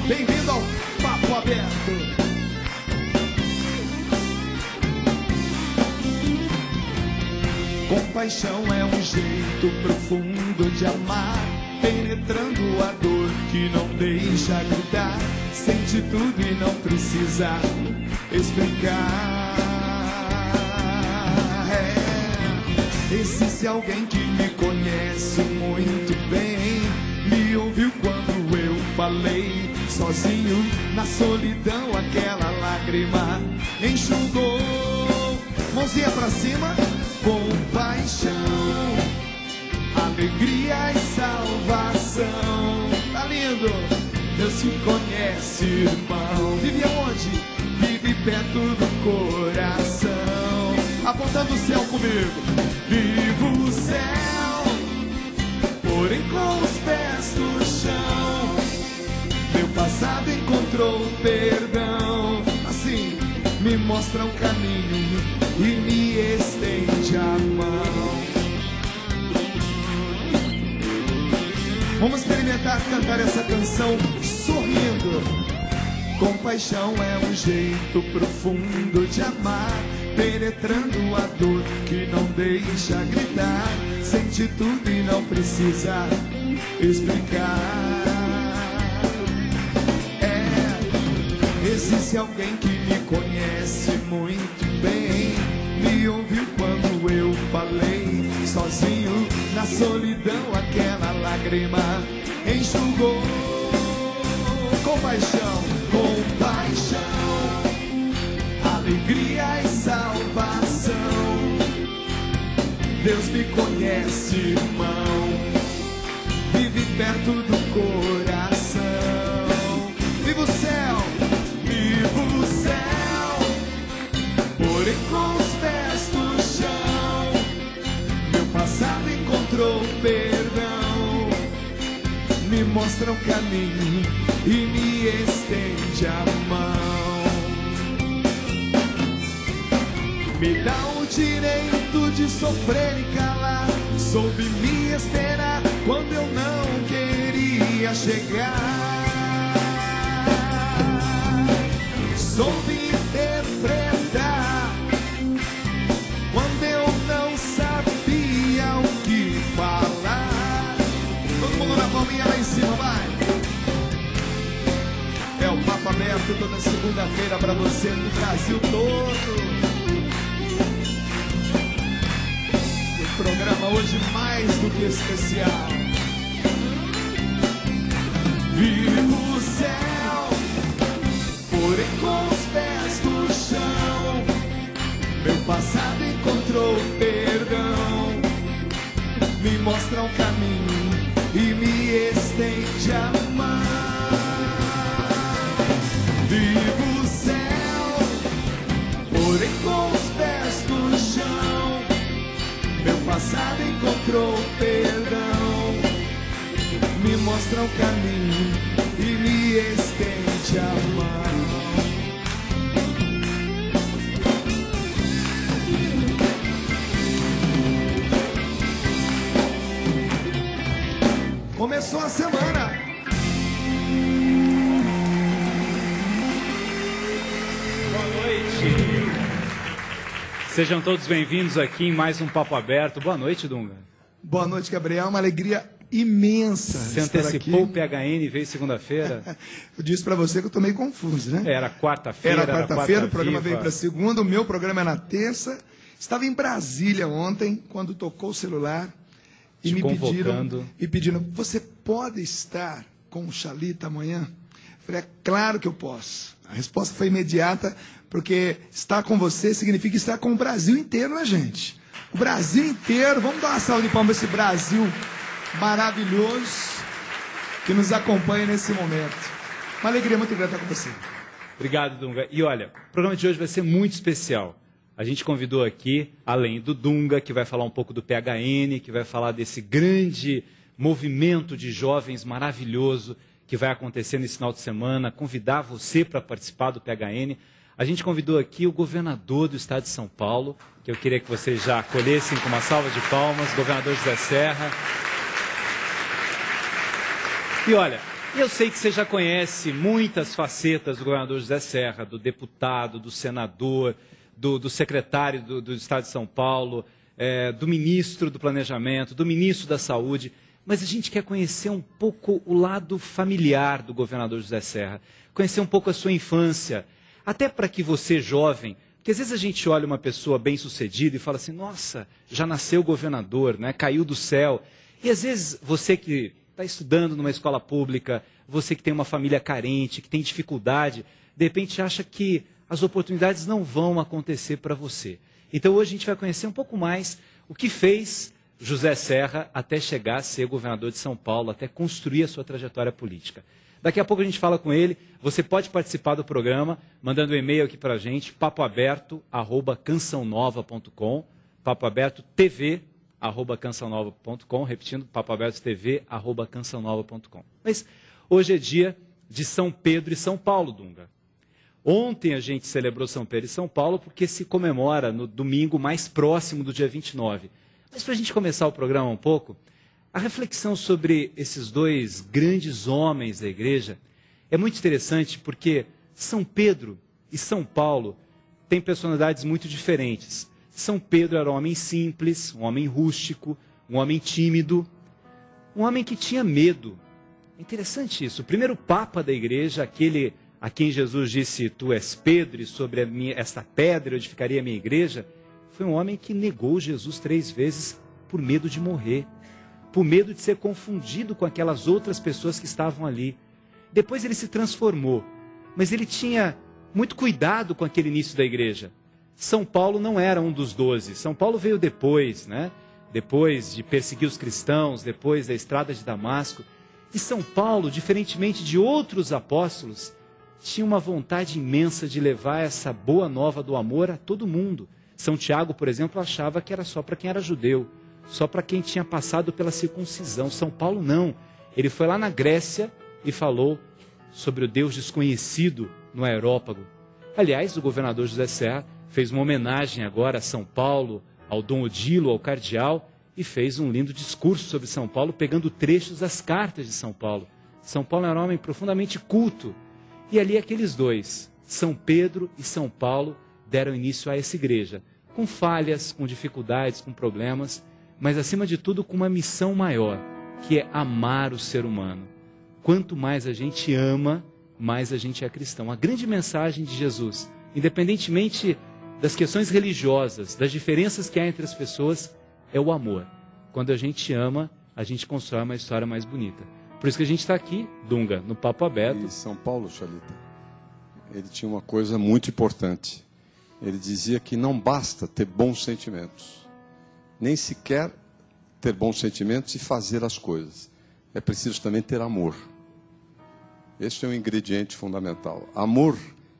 Bem-vindo ao Papo Aberto. Compaixão é um jeito profundo de amar, penetrando a dor que não deixa gritar. Sente tudo e não precisa explicar. Existe alguém que me conhece muito bem, me ouviu quando eu falei sozinho. Na solidão aquela lágrima enxugou. Mãozinha pra cima. Compaixão, alegria e salvação. Tá lindo. Deus te conhece, irmão. Vive aonde? Vive perto do coração. Apontando o céu comigo. Vivo o céu, porém com os pés no chão. Meu passado encontrou perdão. Assim, me mostra um caminho e me estende a mão. Vamos experimentar cantar essa canção sorrindo. Compaixão é um jeito profundo de amar, penetrando a dor que não deixa gritar. Sente tudo e não precisa explicar. Existe alguém que me conhece muito bem, me ouviu quando eu falei sozinho. Na solidão aquela lágrima enxugou. Compaixão, compaixão, alegria e salvação. Deus me conhece, irmão, vive perto do coração. Viva o céu, vivo o céu, porém com os pés no chão. Meu passado encontrou perdão, me mostra um caminho e me estende a mão. Me dá o direito de sofrer e calar, soube me esperar quando eu não queria chegar. Soube interpretar quando eu não sabia o que falar. Todo mundo na palminha lá em cima, vai! É o Papo Aberto toda segunda-feira pra você no Brasil todo. O programa hoje mais do que especial. Vivo o céu, porém com os pés no chão. Meu passado encontrou perdão, me mostra um caminho e me estende a mão. Vivo o céu, porém com os pés no chão. Meu passado encontrou perdão, me mostra um caminho e me estende a mão. Começou a semana. Boa noite. Sejam todos bem-vindos aqui em mais um Papo Aberto. Boa noite, Dunga. Boa noite, Gabriel. Uma alegria imensa. Você antecipou o PHN e veio segunda-feira? Eu disse para você que eu tô meio confuso, né? Era quarta-feira. Era quarta-feira, o programa veio para segunda, o meu programa é na terça. Estava em Brasília ontem, quando tocou o celular e me pediram, você pode estar com o Xalita amanhã? Eu falei, é claro que eu posso. A resposta foi imediata, porque estar com você significa estar com o Brasil inteiro, né, gente? O Brasil inteiro, vamos dar uma salva de palmas para esse Brasil maravilhoso que nos acompanha nesse momento. Uma alegria muito grande estar com você. Obrigado, Dunga. E olha, o programa de hoje vai ser muito especial. A gente convidou aqui, além do Dunga, que vai falar um pouco do PHN, que vai falar desse grande movimento de jovens maravilhoso que vai acontecer nesse final de semana, convidar você para participar do PHN. A gente convidou aqui o governador do estado de São Paulo, que eu queria que vocês já acolhessem com uma salva de palmas, governador José Serra. E olha, E eu sei que você já conhece muitas facetas do governador José Serra, do deputado, do senador, do secretário do Estado de São Paulo, do ministro do Planejamento, do ministro da Saúde. Mas a gente quer conhecer um pouco o lado familiar do governador José Serra, conhecer um pouco a sua infância, até para que você, jovem, porque às vezes a gente olha uma pessoa bem-sucedida e fala assim, nossa, já nasceu governador, né? Caiu do céu. E às vezes você que está estudando numa escola pública, você que tem uma família carente, que tem dificuldade, de repente acha que as oportunidades não vão acontecer para você. Então hoje a gente vai conhecer um pouco mais o que fez José Serra até chegar a ser governador de São Paulo, até construir a sua trajetória política. Daqui a pouco a gente fala com ele. Você pode participar do programa mandando um e-mail aqui para a gente, papoaberto@cançãonova.com, papoabertotv@cançãonova.com, repetindo, papoabertotv@cançãonova.com. Mas hoje é dia de São Pedro e São Paulo, Dunga. Ontem a gente celebrou São Pedro e São Paulo porque se comemora no domingo mais próximo do dia 29. Mas para a gente começar o programa um pouco, a reflexão sobre esses dois grandes homens da igreja é muito interessante porque São Pedro e São Paulo têm personalidades muito diferentes. São Pedro era um homem simples, um homem rústico, um homem tímido, um homem que tinha medo. É interessante isso. O primeiro papa da igreja, aquele a quem Jesus disse, tu és Pedro, e sobre esta pedra eu edificaria a minha igreja, foi um homem que negou Jesus 3 vezes por medo de morrer, por medo de ser confundido com aquelas outras pessoas que estavam ali. Depois ele se transformou, mas ele tinha muito cuidado com aquele início da igreja. São Paulo não era um dos 12, São Paulo veio depois, né? Depois de perseguir os cristãos, depois da estrada de Damasco. E São Paulo, diferentemente de outros apóstolos, tinha uma vontade imensa de levar essa boa nova do amor a todo mundo. São Tiago, por exemplo, achava que era só para quem era judeu, só para quem tinha passado pela circuncisão. São Paulo não. Ele foi lá na Grécia e falou sobre o Deus desconhecido no Areópago. Aliás, o governador José Serra fez uma homenagem agora a São Paulo, ao Dom Odilo, ao cardeal, e fez um lindo discurso sobre São Paulo, pegando trechos das cartas de São Paulo. São Paulo era um homem profundamente culto. E ali aqueles dois, São Pedro e São Paulo, deram início a essa igreja, com falhas, com dificuldades, com problemas, mas acima de tudo com uma missão maior, que é amar o ser humano. Quanto mais a gente ama, mais a gente é cristão. A grande mensagem de Jesus, independentemente das questões religiosas, das diferenças que há entre as pessoas, é o amor. Quando a gente ama, a gente constrói uma história mais bonita. Por isso que a gente está aqui, Dunga, no Papo Aberto. E São Paulo, Chalita, ele tinha uma coisa muito importante. Ele dizia que não basta ter bons sentimentos, nem sequer ter bons sentimentos e fazer as coisas. É preciso também ter amor. Este é um ingrediente fundamental. Amor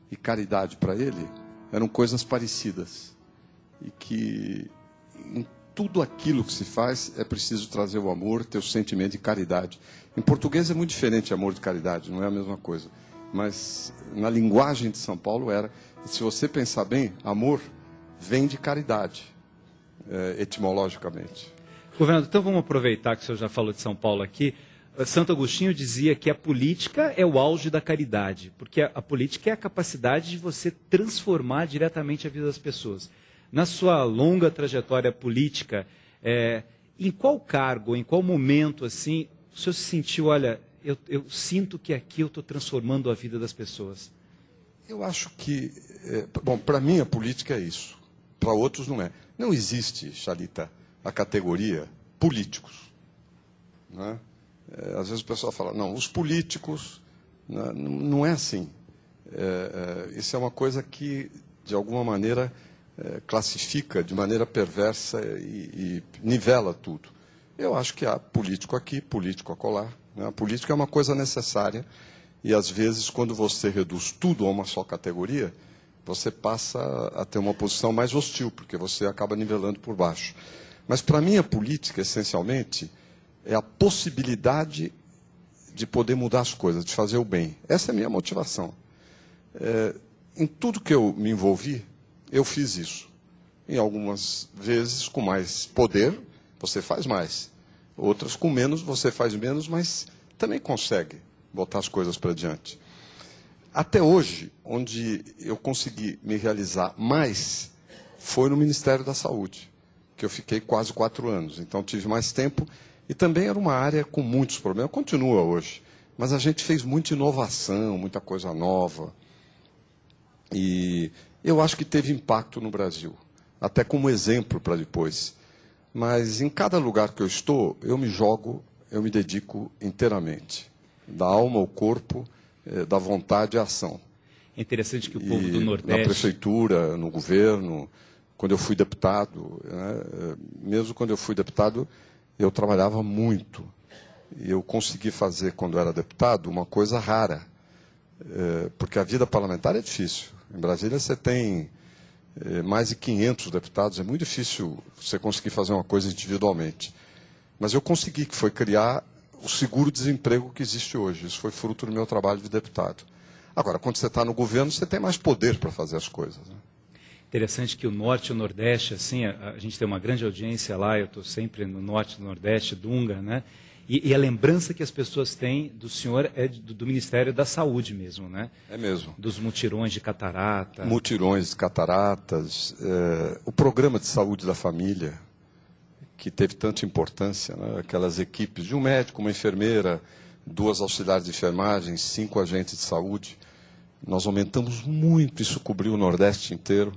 e caridade para ele eram coisas parecidas. E que em tudo aquilo que se faz é preciso trazer o amor, ter o sentimento de caridade. Em português é muito diferente amor de caridade, não é a mesma coisa. Mas na linguagem de São Paulo era. E se você pensar bem, amor vem de caridade, etimologicamente. Governador, então vamos aproveitar que o senhor já falou de São Paulo aqui. Santo Agostinho dizia que a política é o auge da caridade, porque a política é a capacidade de você transformar diretamente a vida das pessoas. Na sua longa trajetória política, em qual cargo, em qual momento, assim, o senhor se sentiu, olha, eu sinto que aqui eu estou transformando a vida das pessoas? Eu acho que, bom, para mim a política é isso, para outros não é. Não existe, Chalita, a categoria políticos, né? Às vezes o pessoal fala, não, os políticos, não é assim. Isso é uma coisa que, de alguma maneira, classifica de maneira perversa e nivela tudo. Eu acho que há político aqui, político acolá, né? A política é uma coisa necessária e, às vezes, quando você reduz tudo a uma só categoria, você passa a ter uma posição mais hostil, porque você acaba nivelando por baixo. Mas, para mim, a política, essencialmente, é a possibilidade de poder mudar as coisas, de fazer o bem. Essa é a minha motivação. Em tudo que eu me envolvi, eu fiz isso. Em algumas vezes, com mais poder, você faz mais. Outras, com menos, você faz menos, mas também consegue botar as coisas para diante. Até hoje, onde eu consegui me realizar mais foi no Ministério da Saúde, que eu fiquei quase 4 anos. Então, tive mais tempo e também era uma área com muitos problemas. Continua hoje, mas a gente fez muita inovação, muita coisa nova. E eu acho que teve impacto no Brasil, até como exemplo para depois. Mas em cada lugar que eu estou, eu me jogo, eu me dedico inteiramente, da alma ao corpo, da vontade à ação. É interessante que o povo do Nordeste... Na prefeitura, no governo, quando eu fui deputado, né, mesmo quando eu fui deputado, eu trabalhava muito. E eu consegui fazer, quando era deputado, uma coisa rara, porque a vida parlamentar é difícil. Em Brasília você tem mais de 500 deputados, é muito difícil você conseguir fazer uma coisa individualmente. Mas eu consegui, que foi criar o seguro-desemprego que existe hoje. Isso foi fruto do meu trabalho de deputado. Agora, quando você está no governo, você tem mais poder para fazer as coisas, né? Interessante que o Norte e o Nordeste, assim, a gente tem uma grande audiência lá, eu estou sempre no Norte e no Nordeste, Dunga, né? E a lembrança que as pessoas têm do senhor é do Ministério da Saúde mesmo, né? É mesmo. Dos mutirões de catarata. Mutirões de cataratas, o programa de saúde da família, que teve tanta importância, né? Aquelas equipes de um médico, uma enfermeira, 2 auxiliares de enfermagem, 5 agentes de saúde. Nós aumentamos muito, isso cobriu o Nordeste inteiro.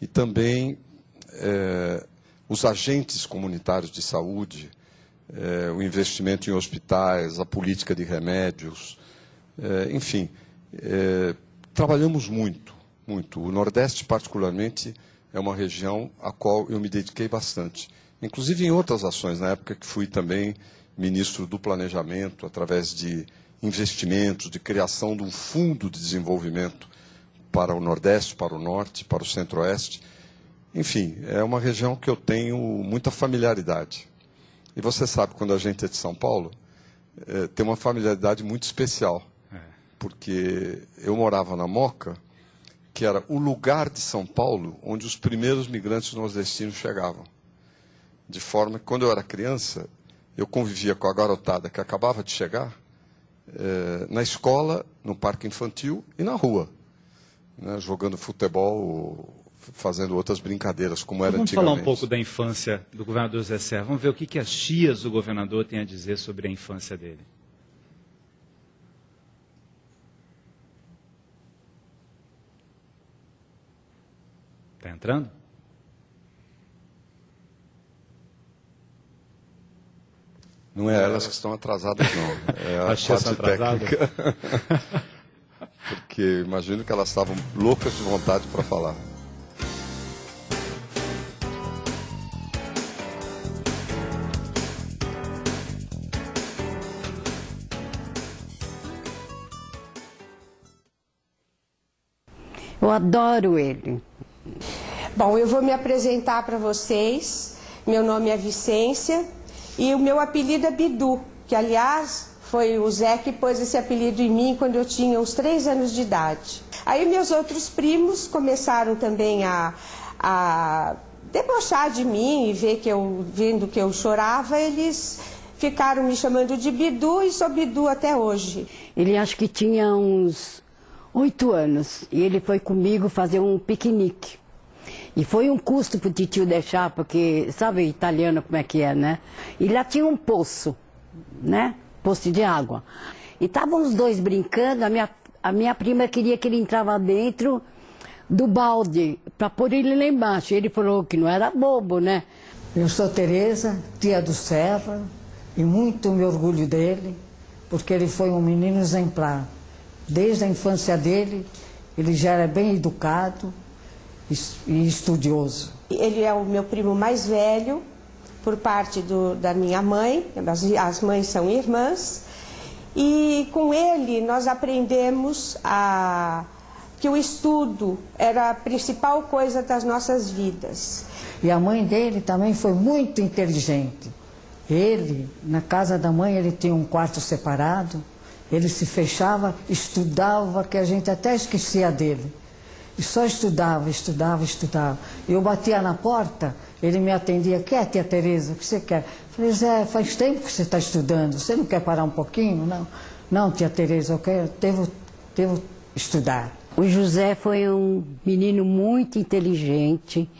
E também os agentes comunitários de saúde, o investimento em hospitais, a política de remédios, enfim, trabalhamos muito, muito. O Nordeste, particularmente, é uma região a qual eu me dediquei bastante. Inclusive em outras ações, na época que fui também ministro do Planejamento, através de investimentos, de criação de um fundo de desenvolvimento para o Nordeste, para o Norte, para o Centro-Oeste. Enfim, é uma região que eu tenho muita familiaridade. E você sabe, quando a gente é de São Paulo, tem uma familiaridade muito especial. Porque eu morava na Moca, que era o lugar de São Paulo onde os primeiros migrantes nordestinos chegavam. De forma que, quando eu era criança, eu convivia com a garotada que acabava de chegar, na escola, no parque infantil e na rua, né, jogando futebol, fazendo outras brincadeiras, como era antigamente. Vamos falar um pouco da infância do governador José Serra. Vamos ver o que as tias do governador têm a dizer sobre a infância dele. Está entrando? Não é elas que estão atrasadas, não. É a parte técnica. Porque imagino que elas estavam loucas de vontade para falar. Eu adoro ele. Bom, eu vou me apresentar para vocês. Meu nome é Vicência e o meu apelido é Bidu, que aliás foi o Zé que pôs esse apelido em mim quando eu tinha uns 3 anos de idade. Aí meus outros primos começaram também a debochar de mim e vendo que eu chorava, eles ficaram me chamando de Bidu e sou Bidu até hoje. Ele acho que tinha uns 8 anos e ele foi comigo fazer um piquenique. E foi um custo para o titio deixar, porque sabe italiano como é que é, né? E lá tinha um poço, né? Poço de água. E estavam os dois brincando, a minha prima queria que ele entrava dentro do balde, para pôr ele lá embaixo. Ele falou que não era bobo, né? Eu sou Tereza, tia do Serra, e muito me orgulho dele, porque ele foi um menino exemplar. Desde a infância dele, ele já era bem educado e estudioso. Ele é o meu primo mais velho, por parte da minha mãe, as mães são irmãs, e com ele nós aprendemos que o estudo era a principal coisa das nossas vidas. E a mãe dele também foi muito inteligente. Ele, na casa da mãe, ele tinha um quarto separado, ele se fechava, estudava, que a gente até esquecia dele. E só estudava, estudava, estudava. Eu batia na porta, ele me atendia: "Quer, tia Tereza, o que você quer?" Eu falei: "Zé, faz tempo que você está estudando, você não quer parar um pouquinho?" "Não." Não, tia Tereza, eu devo estudar. O José foi um menino muito inteligente,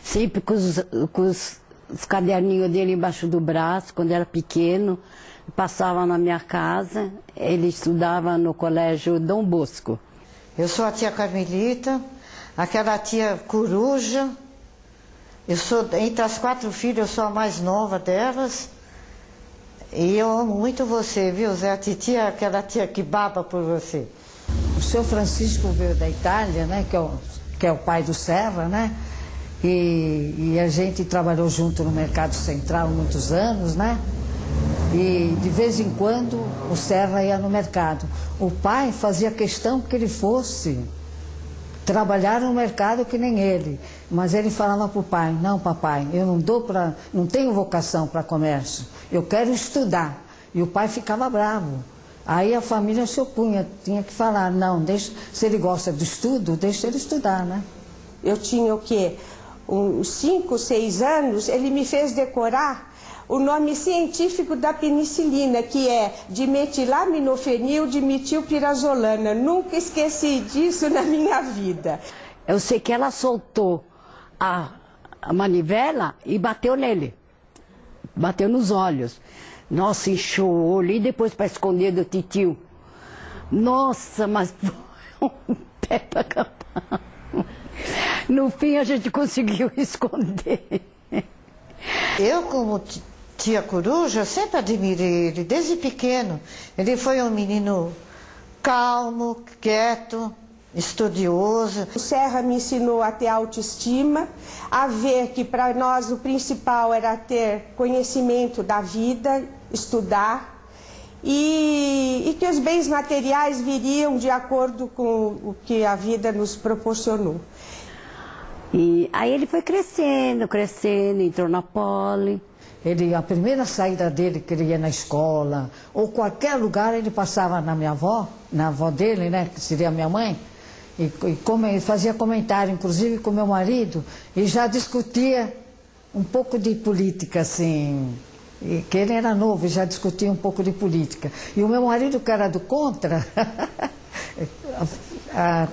sempre com os caderninhos dele embaixo do braço, quando era pequeno, passava na minha casa, ele estudava no colégio Dom Bosco. Eu sou a tia Carmelita, aquela tia Coruja, eu sou, entre as 4 filhas, eu sou a mais nova delas, e eu amo muito você, viu, Zé? A titia é aquela tia que baba por você. O seu Francisco veio da Itália, né, que é o pai do Serra, né? E a gente trabalhou junto no Mercado Central muitos anos, né? E de vez em quando o Serra ia no mercado. O pai fazia questão que ele fosse trabalhar no mercado que nem ele. Mas ele falava para o pai, não papai, eu não tenho vocação para comércio, eu quero estudar. E o pai ficava bravo. Aí a família se opunha, tinha que falar, não, se ele gosta do estudo, deixa ele estudar, né? Eu tinha o quê? Uns 5, 6 anos, ele me fez decorar o nome científico da penicilina, que é dimetilaminofenil dimetilpirazolana. Nunca esqueci disso na minha vida. Eu sei que ela soltou a manivela e bateu nele, bateu nos olhos. Nossa, inchou o olho e depois para esconder do titio. Nossa, mas foi um pé para capar. No fim a gente conseguiu esconder. Eu, como tia Coruja, sempre admirei ele, desde pequeno. Ele foi um menino calmo, quieto, estudioso. O Serra me ensinou a ter autoestima, a ver que para nós o principal era ter conhecimento da vida, estudar, e que os bens materiais viriam de acordo com o que a vida nos proporcionou. E aí ele foi crescendo, entrou na Poli. A primeira saída dele, que ele ia na escola, ou qualquer lugar, ele passava na minha avó, na avó dele, né, que seria a minha mãe, e fazia comentário, inclusive com meu marido, e já discutia um pouco de política, assim, que ele era novo e já discutia um pouco de política. E o meu marido, que era do contra,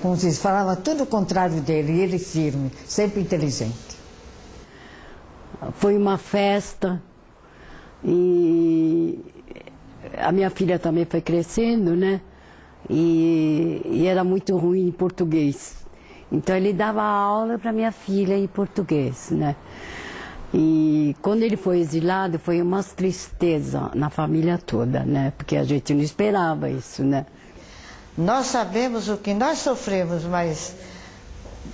como se diz, falava tudo o contrário dele, e ele firme, sempre inteligente. Foi uma festa e a minha filha também foi crescendo, né? E era muito ruim em português. Então ele dava aula para minha filha em português, né? E quando ele foi exilado, foi uma tristeza na família toda, né? Porque a gente não esperava isso, né? Nós sabemos o que nós sofremos, mas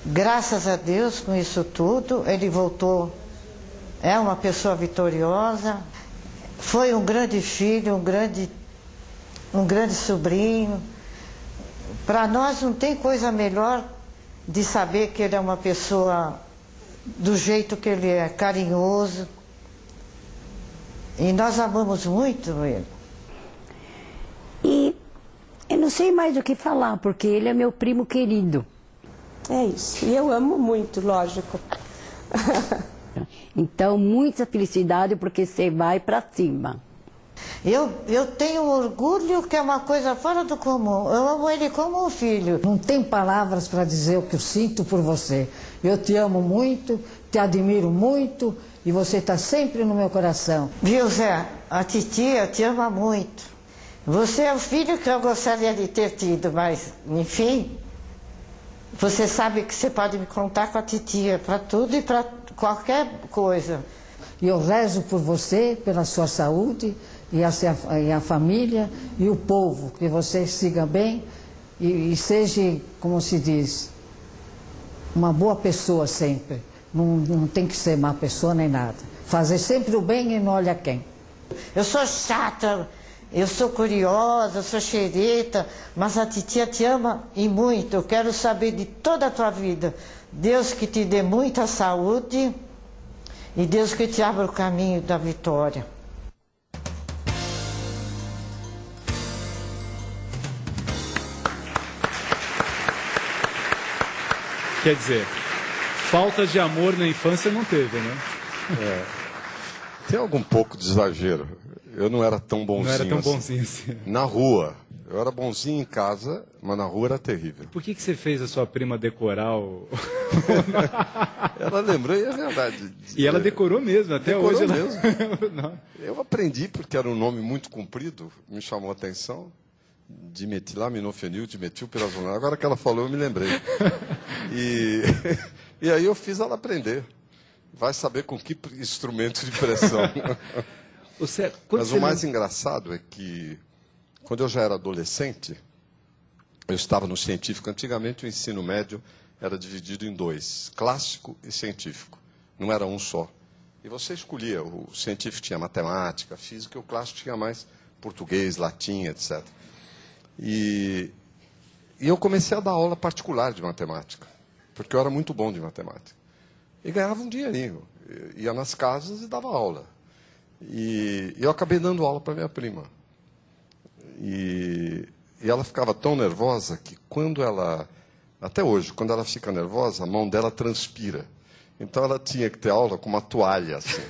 graças a Deus com isso tudo, ele voltou, é uma pessoa vitoriosa, foi um grande filho, um grande sobrinho. Para nós não tem coisa melhor de saber que ele é uma pessoa do jeito que ele é, carinhoso. E nós amamos muito ele. E eu não sei mais o que falar, porque ele é meu primo querido. É isso, e eu amo muito, lógico. Então, muita felicidade, porque você vai para cima. Eu tenho orgulho, que é uma coisa fora do comum. Eu amo ele como um filho. Não tem palavras para dizer o que eu sinto por você. Eu te amo muito, te admiro muito e você está sempre no meu coração. Viu, Zé? A titia te ama muito. Você é o filho que eu gostaria de ter tido, mas, enfim, você sabe que você pode me contar com a titia para tudo e para qualquer coisa. E eu rezo por você, pela sua saúde, e a família e o povo, que você siga bem e seja, como se diz, uma boa pessoa sempre. Não tem que ser má pessoa nem nada. Fazer sempre o bem e não olha quem. Eu sou chata, eu sou curiosa, eu sou xereta, mas a titia te ama e muito. Eu quero saber de toda a tua vida. Deus que te dê muita saúde e Deus que te abra o caminho da vitória. Quer dizer, falta de amor na infância não teve, né? É. Tem algum pouco de exagero. Eu não era tão bonzinho, não era tão bonzinho assim. Na rua, Eu era bonzinho em casa, mas na rua era terrível. Por que você fez a sua prima decorar o... Ela lembrou, e é verdade. E ela decorou mesmo, até decorou hoje. Mesmo. Não. Eu aprendi, porque era um nome muito comprido, me chamou a atenção. Dimetilaminofenil, dimetilpirazonal. Agora que ela falou, eu me lembrei. E aí eu fiz ela aprender. Vai saber com que instrumento de pressão. Mas o mais engraçado é que, quando eu já era adolescente, eu estava no científico. Antigamente, o ensino médio era dividido em dois, clássico e científico. Não era um só. E você escolhia. O científico tinha matemática, física, e o clássico tinha mais português, latim, etc. E eu comecei a dar aula particular de matemática, porque eu era muito bom de matemática. E ganhava um dinheirinho. Ia nas casas e dava aula. E eu acabei dando aula para minha prima. E ela ficava tão nervosa que quando ela... Até hoje, quando ela fica nervosa, a mão dela transpira. Então ela tinha que ter aula com uma toalha, assim,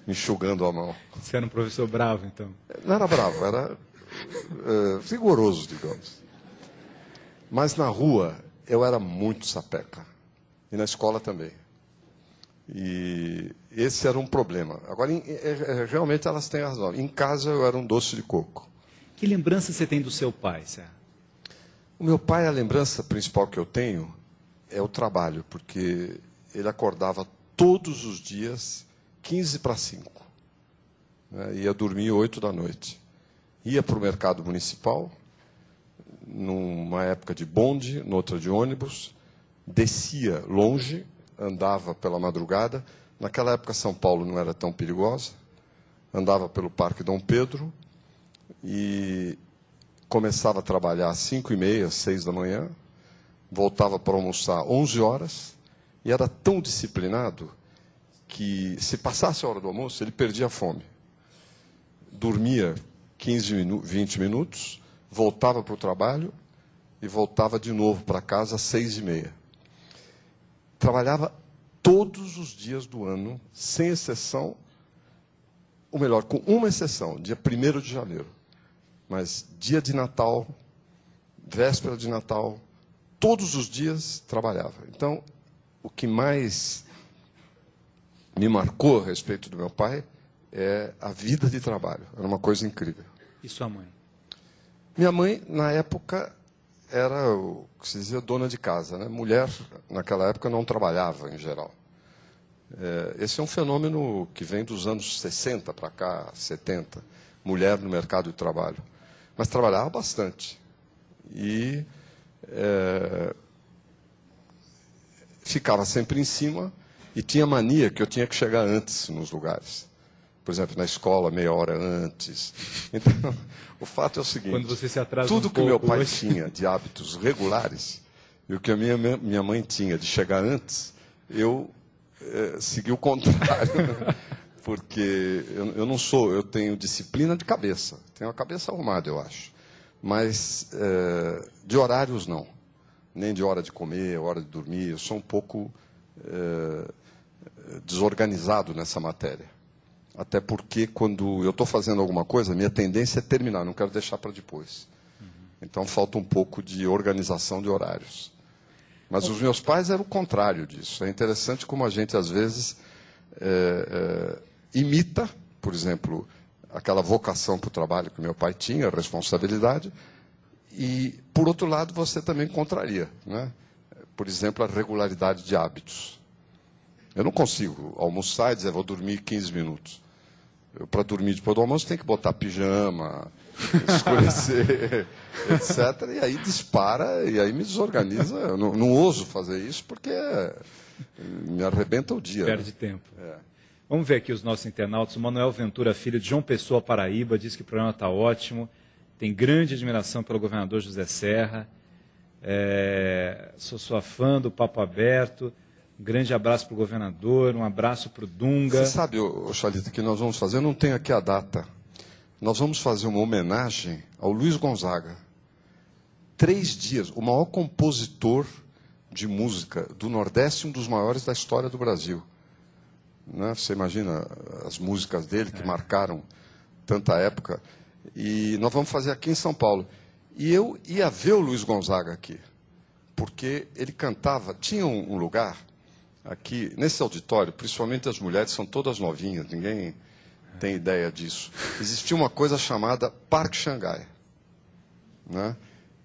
enxugando a mão. Você era um professor bravo, então? Não era bravo, era rigoroso, digamos. Mas na rua eu era muito sapeca. E na escola também. E esse era um problema. Agora, realmente elas têm razão. Em casa eu era um doce de coco. Que lembrança você tem do seu pai, Serra? O meu pai, a lembrança principal que eu tenho é o trabalho, porque ele acordava todos os dias 4:45, né? Ia dormir 8 da noite. Ia para o mercado municipal, numa época de bonde, noutra de ônibus, descia longe, andava pela madrugada. Naquela época São Paulo não era tão perigosa. Andava pelo Parque Dom Pedro e começava a trabalhar às 5:30, 6 da manhã, voltava para almoçar 11 horas, e era tão disciplinado que, se passasse a hora do almoço, ele perdia a fome. Dormia 20 minutos, voltava para o trabalho e voltava de novo para casa às 6:30. Trabalhava todos os dias do ano, sem exceção, ou melhor, com uma exceção, dia 1º de janeiro. Mas dia de Natal, véspera de Natal, todos os dias trabalhava. Então, o que mais me marcou a respeito do meu pai é a vida de trabalho. Era uma coisa incrível. E sua mãe? Minha mãe, na época, era o que se dizia dona de casa, né? Mulher, naquela época, não trabalhava, em geral. Esse é um fenômeno que vem dos anos 60 para cá, 70. Mulher no mercado de trabalho. Mas trabalhava bastante. E ficava sempre em cima e tinha mania que eu tinha que chegar antes nos lugares. Por exemplo, na escola, meia hora antes. Então, o fato é o seguinte: quando você se atrasa tudo um que meu pai hoje... tinha de hábitos regulares e o que a minha mãe tinha de chegar antes, eu segui o contrário. Porque eu não sou, eu tenho disciplina de cabeça. Tenho a cabeça arrumada, eu acho. Mas de horários, não. Nem de hora de comer, hora de dormir. Eu sou um pouco desorganizado nessa matéria. Até porque, quando eu estou fazendo alguma coisa, a minha tendência é terminar, não quero deixar para depois. Então, falta um pouco de organização de horários. Mas os meus pais eram o contrário disso. É interessante como a gente, às vezes... imita, por exemplo, aquela vocação para o trabalho que meu pai tinha, a responsabilidade, e, por outro lado, você também contraria, né? Por exemplo, a regularidade de hábitos. Eu não consigo almoçar e dizer, vou dormir 15 minutos. Para dormir depois do almoço, tem que botar pijama, escurecer, etc. E aí dispara, e aí me desorganiza. Eu não ouso fazer isso, porque me arrebenta o dia. Perde tempo. Vamos ver aqui os nossos internautas. O Manuel Ventura Filho, de João Pessoa, Paraíba, diz que o programa está ótimo. Tem grande admiração pelo governador José Serra. Sou sua fã do Papo Aberto. Um grande abraço para o governador, um abraço para o Dunga. Você sabe, Chalita, que nós vamos fazer? Eu não tenho aqui a data. Nós vamos fazer uma homenagem ao Luiz Gonzaga. 3 dias. O maior compositor de música do Nordeste, um dos maiores da história do Brasil. Né? Você imagina as músicas dele que marcaram tanta época. E nós vamos fazer aqui em São Paulo. E eu ia ver o Luiz Gonzaga aqui, porque ele cantava, tinha um lugar aqui, nesse auditório, principalmente as mulheres são todas novinhas, ninguém tem ideia disso. Existia uma coisa chamada Parque Xangai, né?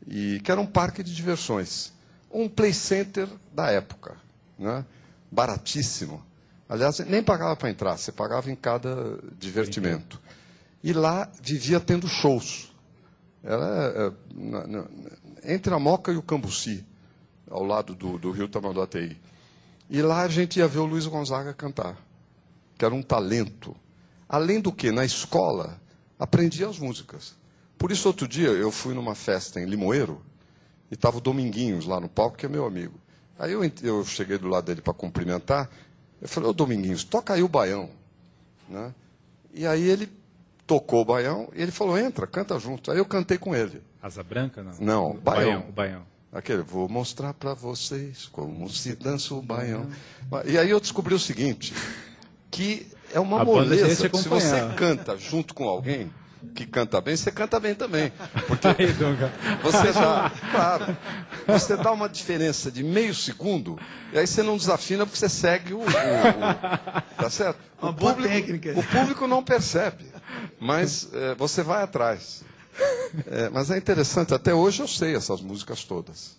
E que era um parque de diversões, um play center da época, né? Baratíssimo. Aliás, nem pagava para entrar, você pagava em cada divertimento. E lá vivia tendo shows. Era entre a Moca e o Cambuci, ao lado do Rio Tamanduateí. E lá a gente ia ver o Luiz Gonzaga cantar, que era um talento. Além do que, na escola, aprendia as músicas. Por isso, outro dia, eu fui numa festa em Limoeiro, e estava o Dominguinhos lá no palco, que é meu amigo. Aí eu cheguei do lado dele para cumprimentar, eu falei, ô Dominguinhos, toca aí o baião. Né? E aí ele tocou o baião, e ele falou, entra, canta junto. Aí eu cantei com ele. Asa Branca, não? Não, baião. O baião. Aquele, vou mostrar para vocês como se dança o baião. E aí eu descobri o seguinte, que é uma moleza. Se você canta junto com alguém que canta bem, você canta bem também. Porque você claro, você dá uma diferença de meio segundo, e aí você não desafina porque você segue tá certo? Uma boa técnica. O público não percebe, mas você vai atrás. Mas é interessante, até hoje eu sei essas músicas todas.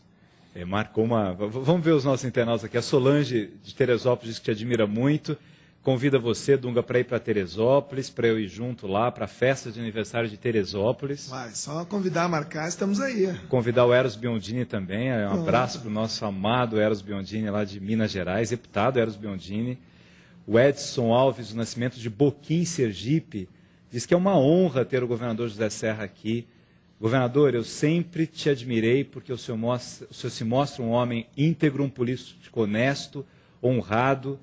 Marcou uma... Vamos ver os nossos internautas aqui. A Solange de Teresópolis diz que te admira muito. Convida você, Dunga, para ir para Teresópolis, para eu ir junto lá, para a festa de aniversário de Teresópolis. Vai, só convidar, marcar, estamos aí. Convidar o Eros Biondini também. Um abraço para o nosso amado Eros Biondini, lá de Minas Gerais, deputado Eros Biondini. O Edson Alves, do Nascimento de Boquim, Sergipe, diz que é uma honra ter o governador José Serra aqui. Governador, eu sempre te admirei porque o senhor se mostra um homem íntegro, um político honesto, honrado.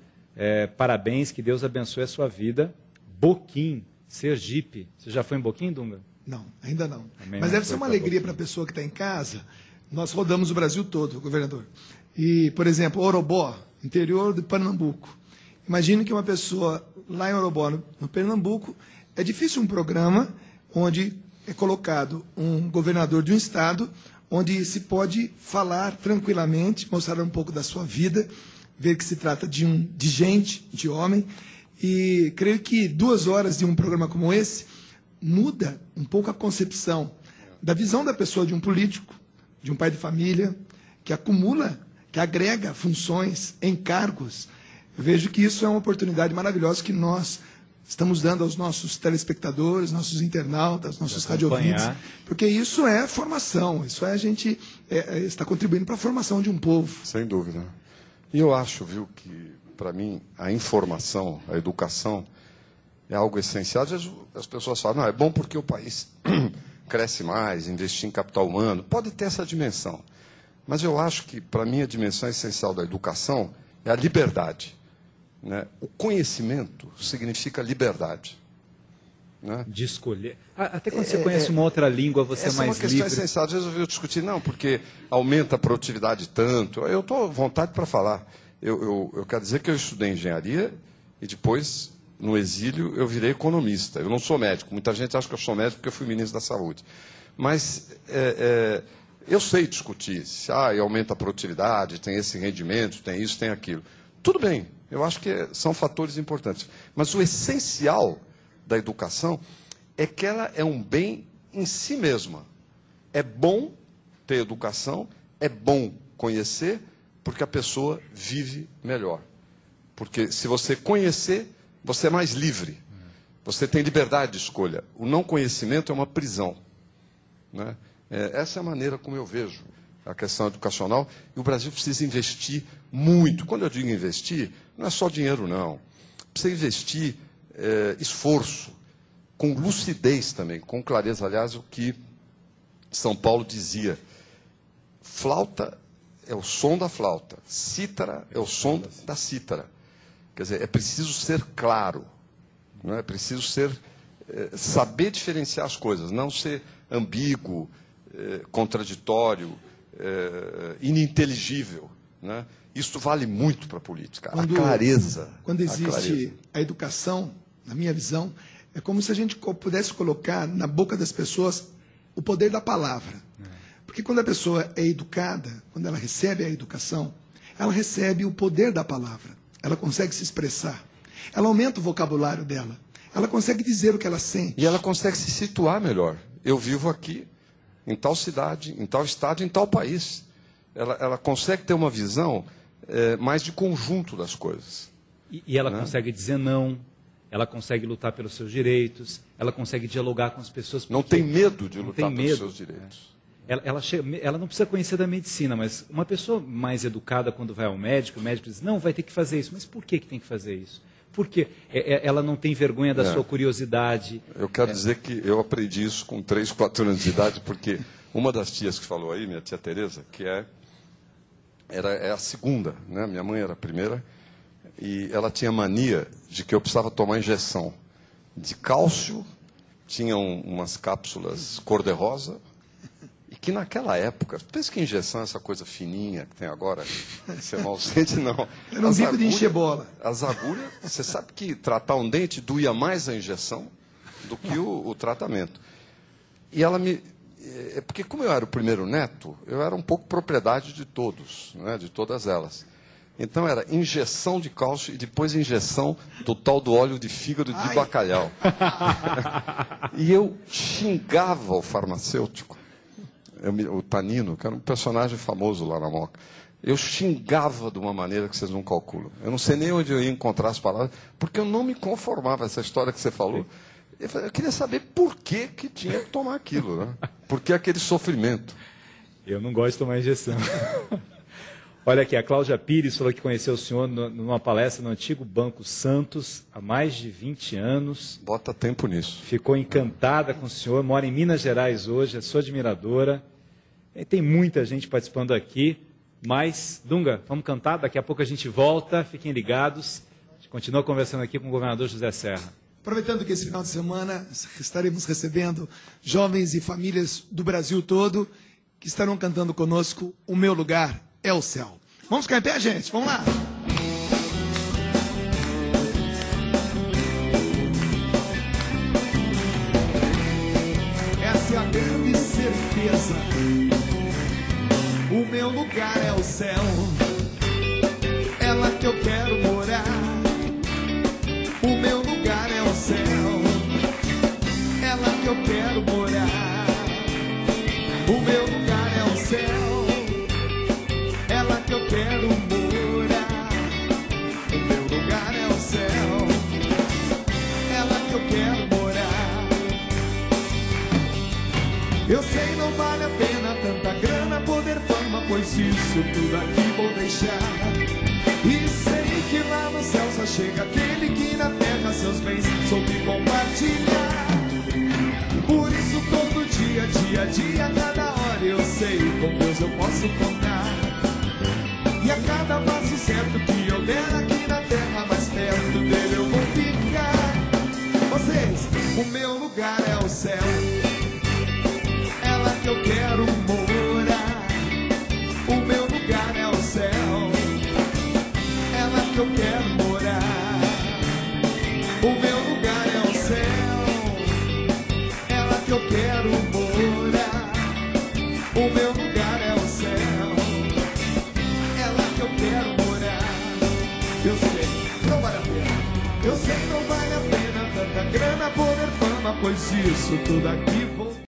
Parabéns, que Deus abençoe a sua vida. Boquim, Sergipe. Você já foi em Boquim, Dunga? Não, ainda não. Também mas não deve ser uma alegria para a pessoa que está em casa. Nós rodamos o Brasil todo, governador. E, por exemplo, Orobó, interior de Pernambuco. Imagine que uma pessoa lá em Orobó, no Pernambuco, é difícil um programa onde é colocado um governador de um estado, onde se pode falar tranquilamente, mostrar um pouco da sua vida, ver que se trata de gente, de homem, e creio que 2 horas de um programa como esse muda um pouco a concepção da visão da pessoa de um político, de um pai de família, que acumula, que agrega funções, encargos. Eu vejo que isso é uma oportunidade maravilhosa que nós estamos dando aos nossos telespectadores, nossos internautas, nossos radiovintes, porque isso é formação, isso é a gente está contribuindo para a formação de um povo. Sem dúvida. E eu acho, viu, que, para mim, a informação, a educação, é algo essencial. Às vezes as pessoas falam, não, é bom porque o país cresce mais, investir em capital humano. Pode ter essa dimensão. Mas eu acho que, para mim, a dimensão essencial da educação é a liberdade. Né? O conhecimento significa liberdade. Né? De escolher. Até quando você conhece uma outra língua, você é mais livre. Essa é uma questão essencial. Às vezes eu discutir, não, porque aumenta a produtividade tanto. Eu estou à vontade para falar. Eu quero dizer que eu estudei engenharia e depois, no exílio, eu virei economista. Eu não sou médico. Muita gente acha que eu sou médico porque eu fui ministro da Saúde. Mas eu sei discutir. Se aumenta a produtividade, tem esse rendimento, tem isso, tem aquilo. Tudo bem. Eu acho que são fatores importantes. Mas o essencial da educação é que ela é um bem em si mesma. É bom ter educação, é bom conhecer, porque a pessoa vive melhor. Porque se você conhecer, você é mais livre. Você tem liberdade de escolha. O não conhecimento é uma prisão. Né? Essa é a maneira como eu vejo a questão educacional. E o Brasil precisa investir muito. Quando eu digo investir, não é só dinheiro, não. Precisa investir esforço, com lucidez também, com clareza. Aliás, o que São Paulo dizia, flauta é o som da flauta, cítara é o som da cítara. Quer dizer, é preciso ser claro, não é preciso saber diferenciar as coisas, não ser ambíguo, contraditório, ininteligível. Né? Isso vale muito para a política, a clareza. Quando existe a educação, na minha visão, É como se a gente pudesse colocar na boca das pessoas o poder da palavra. Porque quando a pessoa é educada, quando ela recebe a educação, ela recebe o poder da palavra. Ela consegue se expressar. Ela aumenta o vocabulário dela. Ela consegue dizer o que ela sente. E ela consegue se situar melhor. Eu vivo aqui, em tal cidade, em tal estado, em tal país. Ela consegue ter uma visão mais de conjunto das coisas. E ela consegue dizer não, ela consegue lutar pelos seus direitos, ela consegue dialogar com as pessoas. Não tem medo de lutar pelos seus direitos. Ela não precisa conhecer da medicina, mas uma pessoa mais educada, quando vai ao médico, o médico diz, não, vai ter que fazer isso. Mas por que tem que fazer isso? Porque ela não tem vergonha da sua curiosidade. Eu quero dizer que eu aprendi isso com 3, 4 anos de idade, porque uma das tias que falou aí, minha tia Tereza, que é a segunda, né? Minha mãe era a primeira, e ela tinha mania de que eu precisava tomar injeção de cálcio, tinha umas cápsulas cor-de-rosa, e que naquela época, pensa que injeção é essa coisa fininha que tem agora, você mal sente, não. Eu não vivo de encher bola. As agulhas, você sabe que tratar um dente doía mais a injeção do que o tratamento. E ela porque como eu era o primeiro neto, eu era um pouco propriedade de todos, né, de todas elas. Então era injeção de cálcio e depois injeção do tal do óleo de fígado de bacalhau. E eu xingava o farmacêutico, o Tanino, que era um personagem famoso lá na Moca. Eu xingava de uma maneira que vocês não calculam. Eu não sei nem onde eu ia encontrar as palavras, porque eu não me conformava. Essa história que você falou, eu queria saber por que tinha que tomar aquilo, né? Por que aquele sofrimento? Eu não gosto de tomar injeção. Olha aqui, a Cláudia Pires falou que conheceu o senhor numa palestra no antigo Banco Santos há mais de 20 anos. Bota tempo nisso. Ficou encantada com o senhor, mora em Minas Gerais hoje, é sua admiradora. E tem muita gente participando aqui, mas, Dunga, vamos cantar? Daqui a pouco a gente volta, fiquem ligados. A gente continua conversando aqui com o governador José Serra. Aproveitando que esse final de semana estaremos recebendo jovens e famílias do Brasil todo que estarão cantando conosco O Meu Lugar é o Céu. Vamos ficar em pé, gente? Vamos lá! Essa é a grande certeza. O meu lugar é o céu. É lá que eu quero morar. O meu lugar é o céu. É lá que eu quero morar. O meu lugar é o céu. É lá que eu quero morar. O meu lugar é o céu. É lá que eu quero morar. Eu sei, não vale a pena tanta grana, poder, fama, pois isso tudo aqui vou deixar. E sei que lá no céu só chega aquele que na terra seus bens soube compartilhar. Por isso todo dia, dia a dia, cada hora eu sei com Deus eu posso contar. E a cada passo certo que eu der aqui na terra, mais perto dele eu vou ficar. Vocês, o meu lugar é o céu. É lá que eu quero morar. O meu lugar é o céu. É lá que eu quero morar. O meu lugar é o céu. É lá que eu quero morar. O meu lugar é o céu. É lá que eu quero morar. Eu sei, não vale a pena. Eu sei, não vale a pena tanta grana, poder, fama, pois isso tudo aqui